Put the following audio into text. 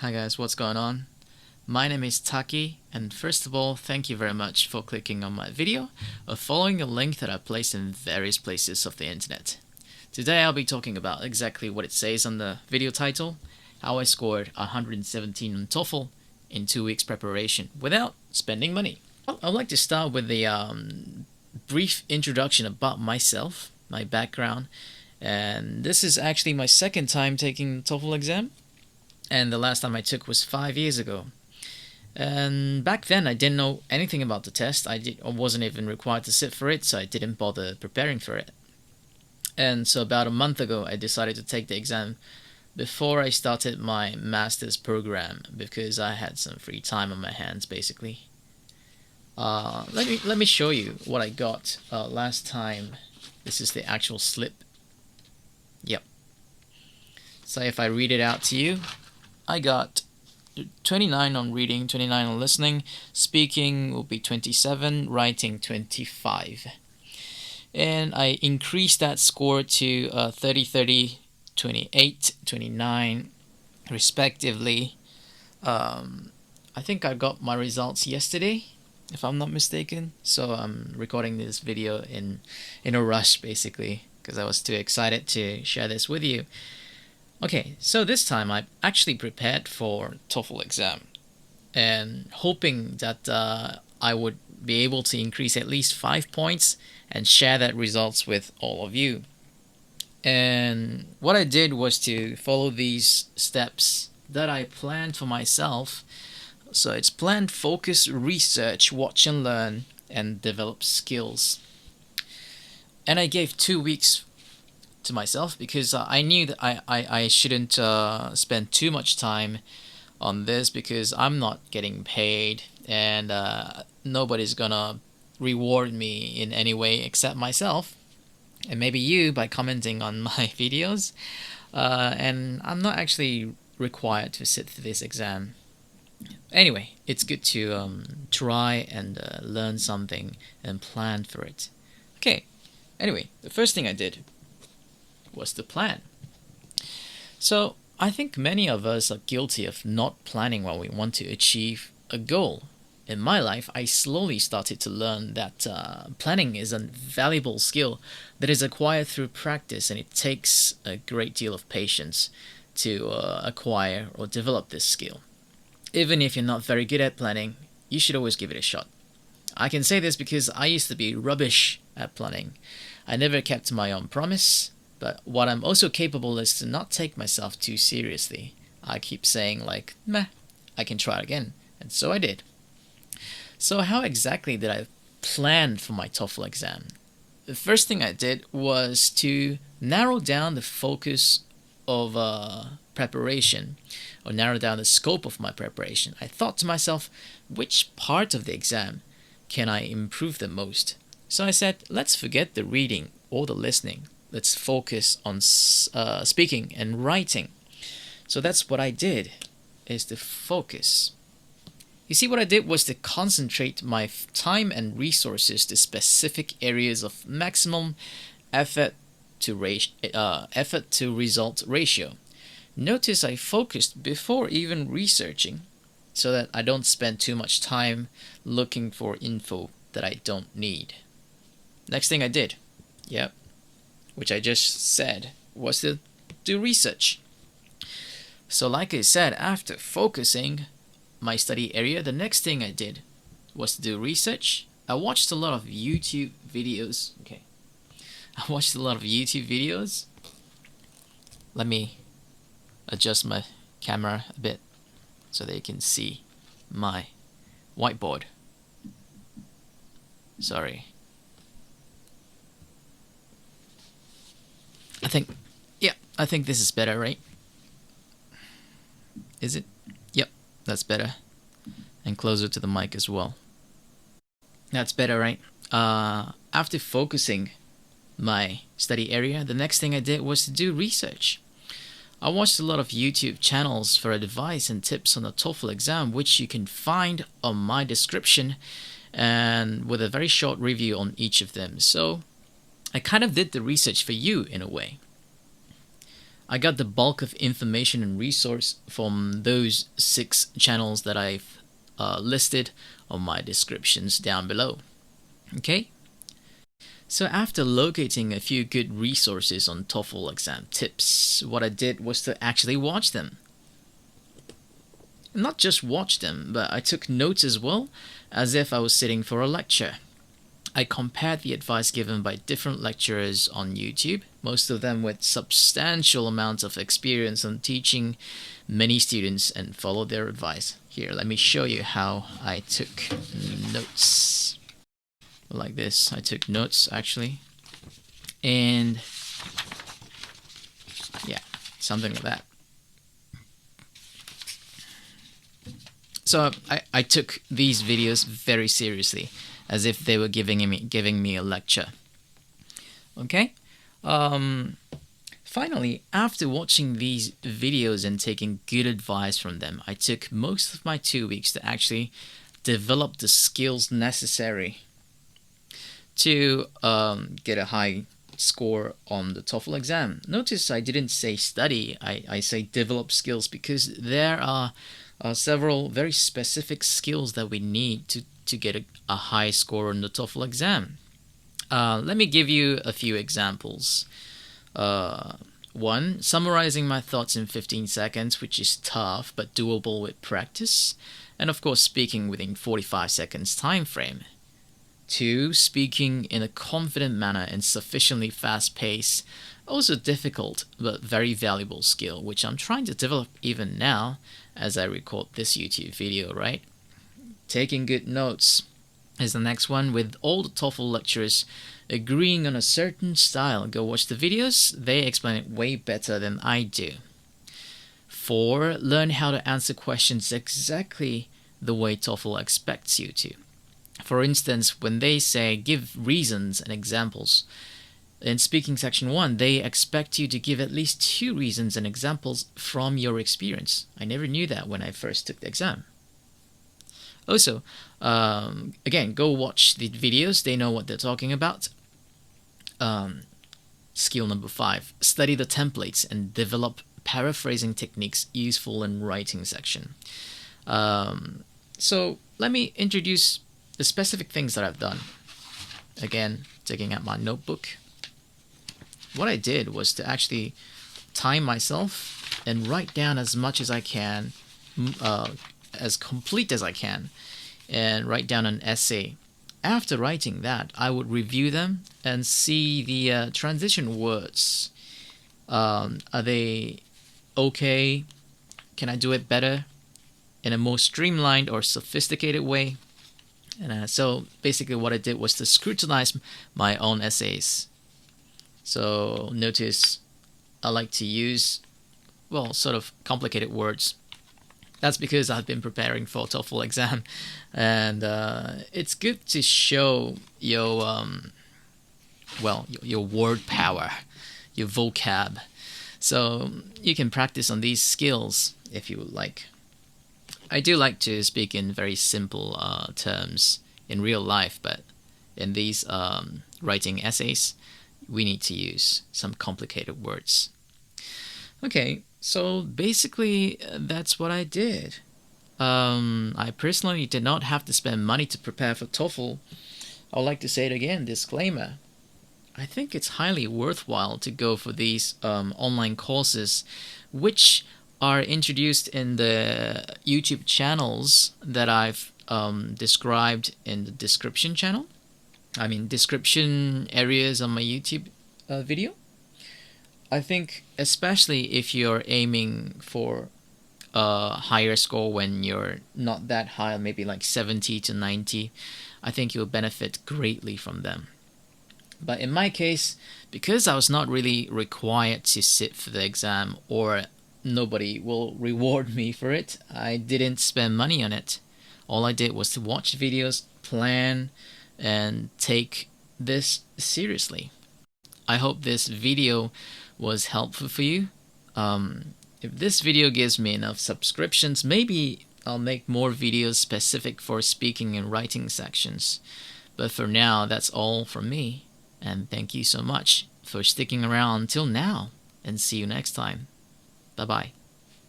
Hi guys, what's going on? My name is Taki, and first of all, thank you very much for clicking on my video or following a link that I placed in various places of the internet. Today I'll be talking about exactly what it says on the video title, how I scored 117 on TOEFL in 2 weeks preparation without spending money. I'd like to start with a brief introduction about myself, my background, and this is actually my second time taking the TOEFL exam. And the last time I took was 5 years ago. And back then I didn't know anything about the test. I wasn't even required to sit for it, so I didn't bother preparing for it. And so about a month ago I decided to take the exam before I started my master's program because I had some free time on my hands basically. Let me show you what I got last time. This is the actual slip. Yep. So if I read it out to you, I got 29 on reading, 29 on listening, speaking will be 27, writing 25. And I increased that score to 30, 30, 28, 29, respectively. I think I got my results yesterday, if I'm not mistaken. So I'm recording this video in a rush, basically, because I was too excited to share this with you. Okay, so this time I actually prepared for TOEFL exam and hoping that I would be able to increase at least 5 points and share that results with all of you. And what I did was to follow these steps that I planned for myself. So it's planned, focus, research, watch and learn, and develop skills. And I gave 2 weeks to myself because I knew that I shouldn't spend too much time on this because I'm not getting paid and nobody's gonna reward me in any way except myself and maybe you by commenting on my videos, and I'm not actually required to sit for this exam. Anyway, it's good to try and learn something and plan for it. Okay, anyway, the first thing I did was the plan. So I think many of us are guilty of not planning when we want to achieve a goal. In my life, I slowly started to learn that planning is a valuable skill that is acquired through practice, and it takes a great deal of patience to acquire or develop this skill. Even if you're not very good at planning, you should always give it a shot. I can say this because I used to be rubbish at planning. I never kept my own promise. But what I'm also capable is to not take myself too seriously. I keep saying like, meh, I can try again. And so I did. So how exactly did I plan for my TOEFL exam? The first thing I did was to narrow down the focus of preparation, or narrow down the scope of my preparation. I thought to myself, which part of the exam can I improve the most? So I said, let's forget the reading or the listening. Let's focus on speaking and writing. So that's what I did, is to focus. You see, what I did was to concentrate my time and resources to specific areas of maximum effort to result ratio. Notice I focused before even researching so that I don't spend too much time looking for info that I don't need. Next thing I did, which I just said, was to do research. So like I said, after focusing my study area, the next thing I did was to do research. I watched a lot of YouTube videos. Let me adjust my camera a bit so that you can see my whiteboard. Sorry. I think this is better, right? Is it? Yep, that's better. And closer to the mic as well. That's better, right? After focusing my study area, the next thing I did was to do research. I watched a lot of YouTube channels for advice and tips on the TOEFL exam, which you can find on my description, and with a very short review on each of them. So I kind of did the research for you in a way. I got the bulk of information and resource from those 6 channels that I've listed on my descriptions down below. Okay? So after locating a few good resources on TOEFL exam tips, what I did was to actually watch them. Not just watch them, but I took notes as well, as if I was sitting for a lecture. I compared the advice given by different lecturers on YouTube, most of them with substantial amounts of experience on teaching many students, and followed their advice. Here, let me show you how I took notes. Like this, I took notes actually, and yeah, something like that. So I took these videos very seriously, as if they were giving me a lecture. Okay. Finally, after watching these videos and taking good advice from them, I took most of my 2 weeks to actually develop the skills necessary to get a high score on the TOEFL exam. Notice I didn't say study, I say develop skills, because there are several very specific skills that we need to get a high score on the TOEFL exam. Let me give you a few examples. 1. Summarizing my thoughts in 15 seconds, which is tough but doable with practice. And of course, speaking within 45 seconds time frame. 2. Speaking in a confident manner and sufficiently fast pace. Also difficult but very valuable skill, which I'm trying to develop even now as I record this YouTube video, right? Taking good notes is the next one, with all the TOEFL lecturers agreeing on a certain style. Go watch the videos, they explain it way better than I do. 4. Learn how to answer questions exactly the way TOEFL expects you to. For instance, when they say give reasons and examples, in speaking section 1, they expect you to give at least 2 reasons and examples from your experience. I never knew that when I first took the exam. Also, again, go watch the videos, they know what they're talking about. Skill number 5, study the templates and develop paraphrasing techniques useful in writing section. So let me introduce the specific things that I've done. Again, taking out my notebook. What I did was to actually time myself and write down as much as I can, as complete as I can, and write down an essay. After writing that, I would review them and see the transition words. Are they okay? Can I do it better in a more streamlined or sophisticated way? And so basically what I did was to scrutinize my own essays. So notice I like to use, well, sort of complicated words. That's because I've been preparing for TOEFL exam, and it's good to show your your word power, your vocab. So you can practice on these skills if you would like. I do like to speak in very simple terms in real life, but in these writing essays, we need to use some complicated words. Okay, so basically that's what I did. I personally did not have to spend money to prepare for TOEFL. I would like to say it again, disclaimer. I think it's highly worthwhile to go for these online courses, which are introduced in the YouTube channels that I've described in the description description areas on my YouTube video. I think especially if you're aiming for a higher score when you're not that high, maybe like 70 to 90, I think you'll benefit greatly from them. But in my case, because I was not really required to sit for the exam, or nobody will reward me for it, I didn't spend money on it. All I did was to watch videos, plan, and take this seriously. I hope this video was helpful for you. If this video gives me enough subscriptions, maybe I'll make more videos specific for speaking and writing sections. But for now, that's all from me. And thank you so much for sticking around until now. and see you next time. Bye bye.